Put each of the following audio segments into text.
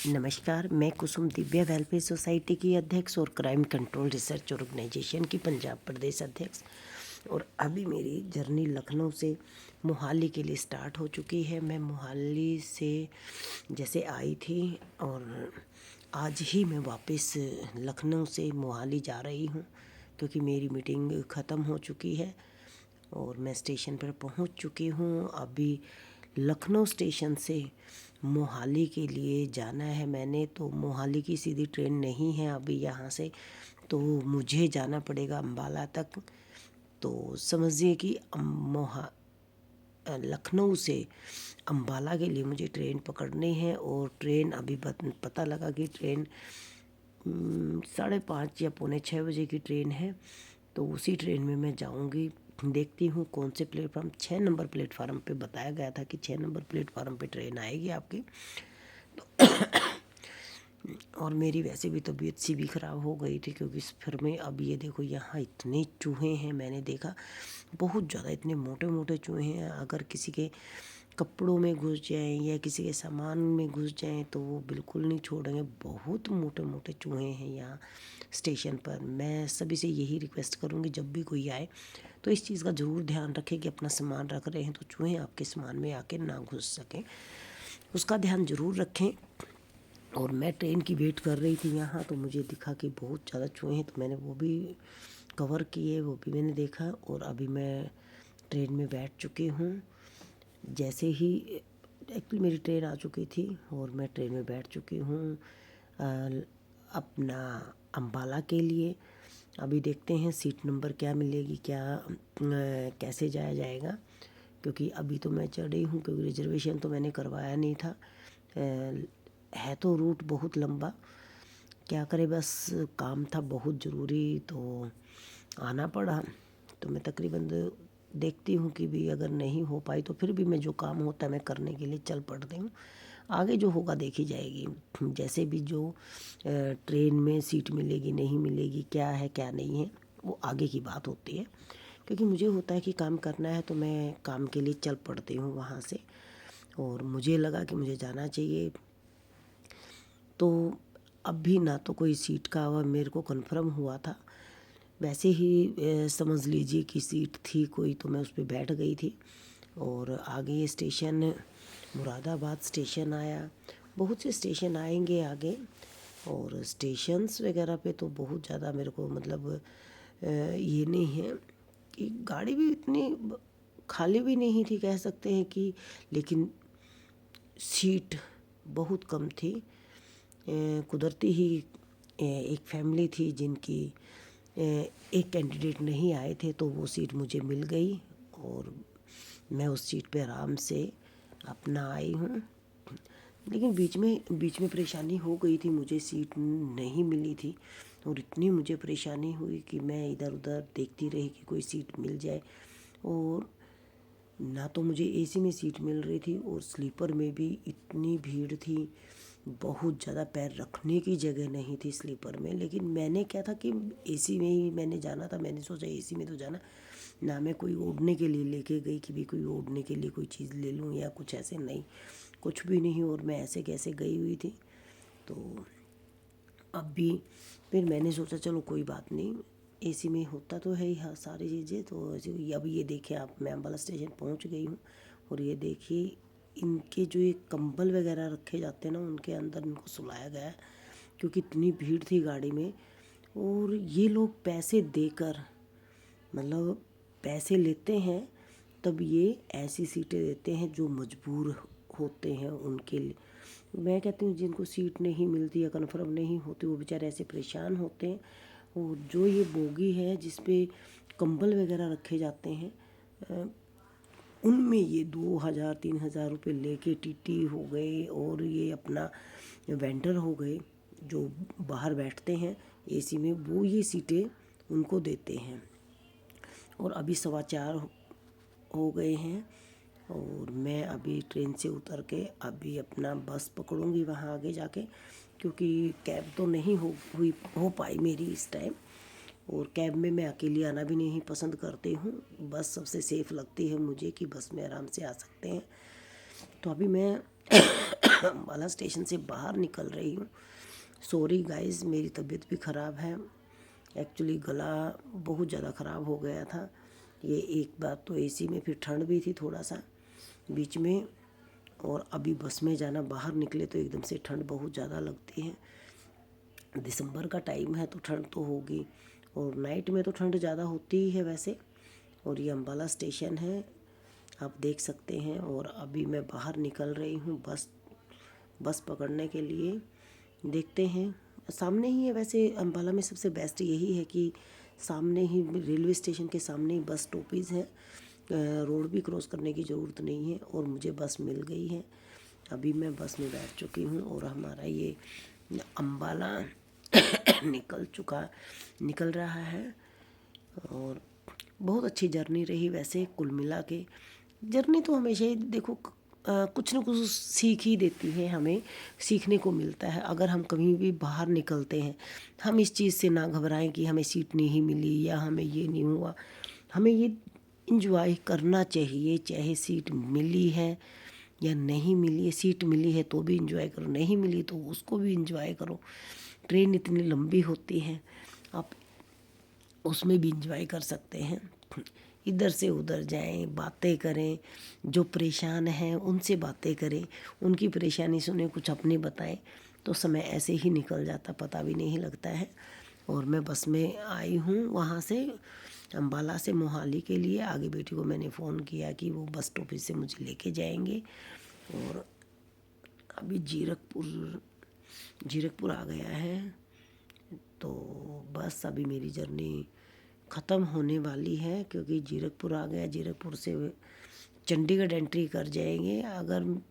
नमस्कार, मैं कुसुम Divya welfare society की अध्यक्ष और क्राइम कंट्रोल रिसर्च ऑर्गेनाइजेशन की पंजाब प्रदेश अध्यक्ष। और अभी मेरी जर्नी लखनऊ से मोहाली के लिए स्टार्ट हो चुकी है। मैं मोहाली से जैसे आई थी और आज ही मैं वापस लखनऊ से मोहाली जा रही हूँ, क्योंकि मेरी मीटिंग ख़त्म हो चुकी है और मैं स्टेशन पर पहुँच चुकी हूँ। अभी लखनऊ स्टेशन से मोहाली के लिए जाना है मैंने, तो मोहाली की सीधी ट्रेन नहीं है अभी यहाँ से, तो मुझे जाना पड़ेगा अम्बाला तक। तो समझिए कि लखनऊ से अम्बाला के लिए मुझे ट्रेन पकड़नी है। और ट्रेन अभी पता लगा कि ट्रेन 5:30 या 5:45 की ट्रेन है, तो उसी ट्रेन में मैं जाऊंगी। देखती हूँ कौन से प्लेटफार्म, 6 नंबर प्लेटफार्म पे बताया गया था कि 6 नंबर प्लेटफार्म पे ट्रेन आएगी आपकी। और मेरी वैसे भी तबीयत सी भी ख़राब हो गई थी, क्योंकि फिर में अब ये देखो यहाँ इतने चूहे हैं, मैंने देखा बहुत ज़्यादा, इतने मोटे मोटे चूहे हैं। अगर किसी के कपड़ों में घुस जाएं या किसी के सामान में घुस जाएं तो वो बिल्कुल नहीं छोड़ेंगे। बहुत मोटे मोटे चूहे हैं यहाँ स्टेशन पर। मैं सभी से यही रिक्वेस्ट करूँगी, जब भी कोई आए तो इस चीज़ का ज़रूर ध्यान रखें कि अपना सामान रख रहे हैं तो चूहे आपके सामान में आके ना घुस सकें, उसका ध्यान ज़रूर रखें। और मैं ट्रेन की वेट कर रही थी यहाँ, तो मुझे दिखा कि बहुत ज़्यादा चूहे हैं, तो मैंने वो भी कवर किए, वो भी मैंने देखा। और अभी मैं ट्रेन में बैठ चुकी हूँ। जैसे ही एक्चुअली मेरी ट्रेन आ चुकी थी और मैं ट्रेन में बैठ चुकी हूँ अपना अम्बाला के लिए। अभी देखते हैं सीट नंबर क्या मिलेगी, कैसे जाया जाएगा, क्योंकि अभी तो मैं चढ़ी हूँ, क्योंकि रिजर्वेशन तो मैंने करवाया नहीं था। है तो रूट बहुत लंबा, क्या करे, बस काम था बहुत ज़रूरी तो आना पड़ा। तो मैं तकरीबन देखती हूँ कि भी अगर नहीं हो पाई तो फिर भी मैं जो काम होता है मैं करने के लिए चल पड़ती हूँ। आगे जो होगा देखी जाएगी। जैसे भी जो ट्रेन में सीट मिलेगी नहीं मिलेगी, क्या है क्या नहीं है, वो आगे की बात होती है। क्योंकि मुझे होता है कि काम करना है तो मैं काम के लिए चल पड़ती हूँ वहाँ से। और मुझे लगा कि मुझे जाना चाहिए, तो अब भी ना तो कोई सीट का मेरे को कन्फर्म हुआ था। वैसे ही समझ लीजिए कि सीट थी कोई, तो मैं उस पर बैठ गई थी। और आगे ये स्टेशन मुरादाबाद स्टेशन आया। बहुत से स्टेशन आएंगे आगे, और स्टेशंस वगैरह पे तो बहुत ज़्यादा मेरे को मतलब ये नहीं है कि गाड़ी भी इतनी खाली भी नहीं थी कह सकते हैं कि, लेकिन सीट बहुत कम थी। कुदरती ही एक फैमिली थी जिनकी एक कैंडिडेट नहीं आए थे, तो वो सीट मुझे मिल गई और मैं उस सीट पे आराम से अपना आई हूँ। लेकिन बीच में परेशानी हो गई थी, मुझे सीट नहीं मिली थी और इतनी मुझे परेशानी हुई कि मैं इधर उधर देखती रही कि कोई सीट मिल जाए। और ना तो मुझे एसी में सीट मिल रही थी और स्लीपर में भी इतनी भीड़ थी, बहुत ज़्यादा पैर रखने की जगह नहीं थी स्लीपर में। लेकिन मैंने क्या था कि एसी में ही मैंने जाना था, मैंने सोचा एसी में तो जाना, ना मैं कोई ओढ़ने के लिए लेके गई कि भी कोई ओढ़ने के लिए कोई चीज़ ले लूँ या कुछ ऐसे, नहीं, कुछ भी नहीं। और मैं ऐसे कैसे गई हुई थी। तो अब भी फिर मैंने सोचा चलो कोई बात नहीं, एसी में होता तो है ही हाँ सारी चीज़ें। तो ऐसे अब ये देखिए आप, मैं अम्बाला स्टेशन पहुंच गई हूँ। और ये देखिए इनके जो ये कंबल वगैरह रखे जाते हैं ना, उनके अंदर इनको सुलाया गया है, क्योंकि इतनी भीड़ थी गाड़ी में। और ये लोग पैसे देकर, मतलब पैसे लेते हैं तब ये ऐसी सीटें देते हैं जो मजबूर होते हैं उनके लिए। मैं कहती हूँ जिनको सीट नहीं मिलती या कन्फर्म नहीं होती, वो बेचारे ऐसे परेशान होते हैं। और जो ये बोगी है जिस पे कंबल वगैरह रखे जाते हैं, उनमें ये 2,000-3,000 रुपये लेके टीटी हो गए और ये अपना वेंडर हो गए जो बाहर बैठते हैं एसी में, वो ये सीटें उनको देते हैं। और अभी 4:15 हो गए हैं और मैं अभी ट्रेन से उतर के अभी अपना बस पकड़ूंगी वहाँ आगे जाके, क्योंकि कैब तो नहीं हो पाई मेरी इस टाइम। और कैब में मैं अकेली आना भी नहीं पसंद करती हूँ, बस सबसे सेफ़ लगती है मुझे कि बस में आराम से आ सकते हैं। तो अभी मैं अम्बाला स्टेशन से बाहर निकल रही हूँ। सॉरी गाइस, मेरी तबीयत भी ख़राब है। एक्चुअली गला बहुत ज़्यादा ख़राब हो गया था। ये एक बात तो एसी में, फिर ठंड भी थी थोड़ा सा बीच में, और अभी बस में जाना, बाहर निकले तो एकदम से ठंड बहुत ज़्यादा लगती है। दिसंबर का टाइम है तो ठंड तो होगी, और नाइट में तो ठंड ज़्यादा होती ही है वैसे। और ये अम्बाला स्टेशन है, आप देख सकते हैं। और अभी मैं बाहर निकल रही हूँ बस पकड़ने के लिए। देखते हैं, सामने ही है। वैसे अम्बाला में सबसे बेस्ट यही है कि सामने ही, रेलवे स्टेशन के सामने ही बस स्टॉपेज है। रोड भी क्रॉस करने की ज़रूरत नहीं है, और मुझे बस मिल गई है। अभी मैं बस में बैठ चुकी हूँ, और हमारा ये अम्बाला निकल रहा है। और बहुत अच्छी जर्नी रही वैसे, कुल मिला के। जर्नी तो हमेशा ही देखो कुछ न कुछ सीख ही देती है, हमें सीखने को मिलता है। अगर हम कहीं भी बाहर निकलते हैं, हम इस चीज़ से ना घबराएं कि हमें सीट नहीं मिली या हमें ये नहीं हुआ। हमें ये इंजॉय करना चाहिए, चाहे सीट मिली है या नहीं मिली है। सीट मिली है तो भी इंजॉय करो, नहीं मिली तो उसको भी इंजॉय करो। ट्रेन इतनी लंबी होती है, आप उसमें भी इंजॉय कर सकते हैं। इधर से उधर जाएं, बातें करें, जो परेशान हैं उनसे बातें करें, उनकी परेशानी सुने, कुछ अपनी बताएं, तो समय ऐसे ही निकल जाता, पता भी नहीं लगता है। और मैं बस में आई हूँ वहाँ से, अम्बाला से मोहाली के लिए। आगे बेटी को मैंने फ़ोन किया कि वो बस स्टॉपेज से मुझे लेके जाएंगे। और अभी जीरकपुर आ गया है, तो बस अभी मेरी जर्नी ख़त्म होने वाली है, क्योंकि जीरकपुर आ गया। जीरकपुर से चंडीगढ़ एंट्री कर जाएंगे। अगर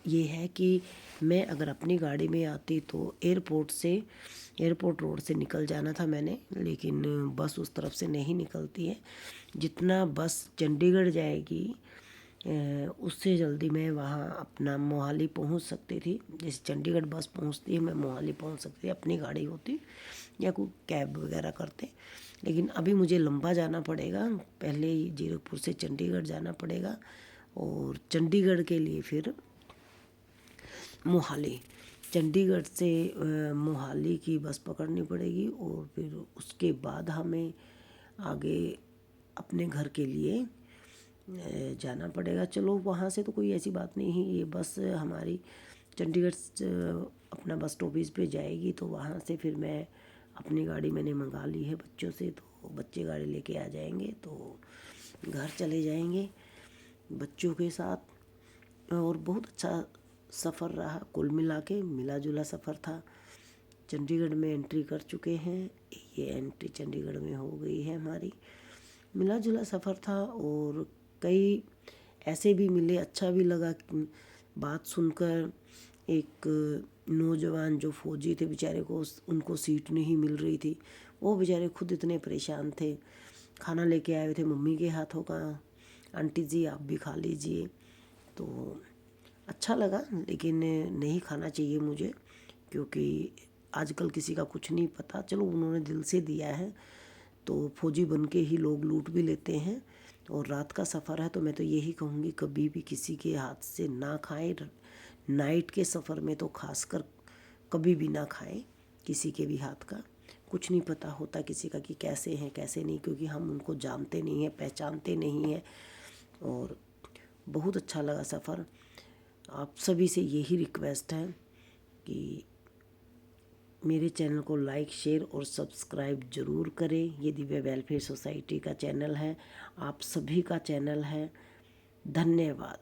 ये है कि मैं अगर अपनी गाड़ी में आती तो एयरपोर्ट रोड से निकल जाना था मैंने, लेकिन बस उस तरफ से नहीं निकलती है। जितना बस चंडीगढ़ जाएगी उससे जल्दी मैं वहाँ अपना मोहाली पहुँच सकती थी। जैसे चंडीगढ़ बस पहुँचती है, मैं मोहाली पहुँच सकती थी, अपनी गाड़ी होती या कोई कैब वगैरह करते। लेकिन अभी मुझे लंबा जाना पड़ेगा, पहले ही जीरकपुर से चंडीगढ़ जाना पड़ेगा, और चंडीगढ़ के लिए फिर मोहाली, चंडीगढ़ से मोहाली की बस पकड़नी पड़ेगी, और फिर उसके बाद हमें आगे अपने घर के लिए जाना पड़ेगा। चलो वहाँ से तो कोई ऐसी बात नहीं है, ये बस हमारी चंडीगढ़ अपना बस स्टॉपेज पे जाएगी, तो वहाँ से फिर मैं अपनी गाड़ी मैंने मंगा ली है बच्चों से, तो बच्चे गाड़ी लेके आ जाएंगे, तो घर चले जाएंगे बच्चों के साथ। और बहुत अच्छा सफ़र रहा, कुल मिला के मिला जुला सफ़र था। चंडीगढ़ में एंट्री कर चुके हैं, ये एंट्री चंडीगढ़ में हो गई है हमारी। मिला जुला सफ़र था, और कई ऐसे भी मिले, अच्छा भी लगा बात सुनकर। एक नौजवान जो फौजी थे बेचारे को, उनको सीट नहीं मिल रही थी, वो बेचारे खुद इतने परेशान थे। खाना लेके आए हुए थे मम्मी के हाथों का, आंटी जी आप भी खा लीजिए, तो अच्छा लगा। लेकिन नहीं खाना चाहिए मुझे, क्योंकि आजकल किसी का कुछ नहीं पता। चलो उन्होंने दिल से दिया है, तो फौजी बन के ही लोग लूट भी लेते हैं। और रात का सफ़र है, तो मैं तो यही कहूँगी कभी भी किसी के हाथ से ना खाएं। नाइट के सफ़र में तो खासकर कभी भी ना खाएं किसी के भी हाथ का। कुछ नहीं पता होता किसी का कि कैसे हैं कैसे नहीं, क्योंकि हम उनको जानते नहीं हैं, पहचानते नहीं हैं। और बहुत अच्छा लगा सफ़र। आप सभी से यही रिक्वेस्ट है कि मेरे चैनल को लाइक, शेयर और सब्सक्राइब ज़रूर करें। ये दिव्या वेलफेयर सोसाइटी का चैनल है, आप सभी का चैनल है। धन्यवाद।